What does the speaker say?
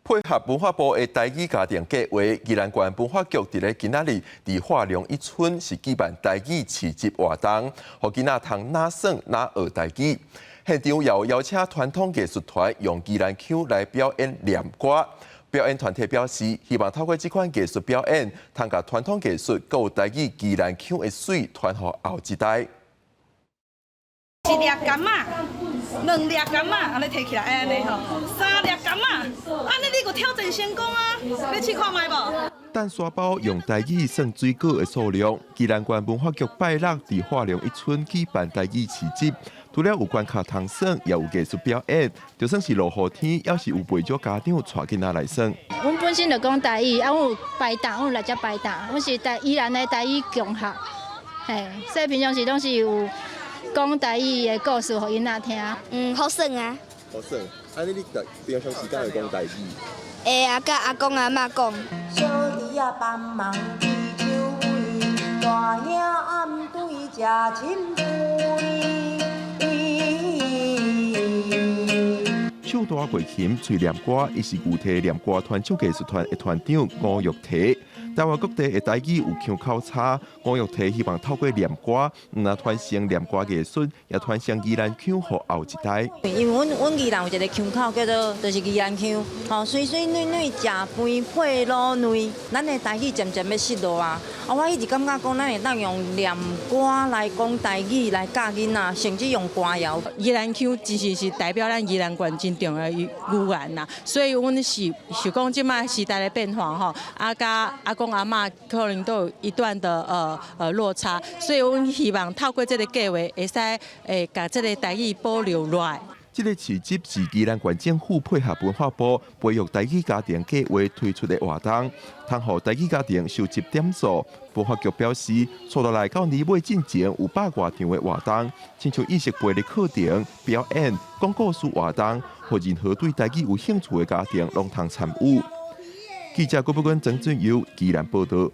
配合文化部的台语家庭计划，宜兰县文化局伫咧今仔日伫华龙一村是举办台语市集活动，互囡仔通哪耍哪学台语。现场也有邀请传统艺术团用宜兰腔来表演念歌。表演团体表示，希望透过这款艺术表演，通甲传统艺术、有台语宜兰腔的水传予后一代。一粒柑仔，两粒柑仔，安尼摕起来安尼吼，三粒柑仔，安尼你个挑战成功啊！要试看卖无？蛋沙包用台语算水果的数量，宜兰县文化局拜六伫华龙一村举办台语市集，除了有关卡通耍，也有艺术表演，就算是落雨天，也是有不少家长带囡仔来耍。阮本身就讲台语，啊，阮有排档，阮有来遮排档，阮是宜兰的台语共学，嘿，所以平常时拢是有讲台语的故事，互囡仔听。好耍啊！好耍，安尼你平常时间会讲台语？会啊，甲阿公阿嬷讲。小弟啊帮忙煮酒粿，大兄暗对食亲肥。唱大过琴、吹念歌，伊是牛蹄念歌团唱艺术团的团长吴玉蹄。台湾各地的台语有腔口差，吴玉蹄希望透过念歌，那传承念歌艺术，也传承宜兰腔，予后一代。因为阮宜兰有一个腔口叫做，就是宜兰腔，吼水水软软食肥配卤嫩，咱的台语渐渐要失落啊！我一直感觉讲，咱会当用念歌来讲台语来教囡仔，甚至用歌谣。宜兰腔其实是代表咱宜兰县真重要的语言呐，所以阮是讲即摆时代的变化吼，甲阿公阿嬷可能都有一段的落差，所以阮希望透过这个计划，会使把这个台语保留落来。这个市集是宜兰县政府配合文化部培育台语家庭计划推出的活动，通予台语家庭收集点数。文化局表示，接落来到年尾进前有100多场的活动，亲像意识杯的课程、表演、讲故事活动，互任何对台语有兴趣的家庭拢通参与。记者郭不君、曾俊佑宜兰报道。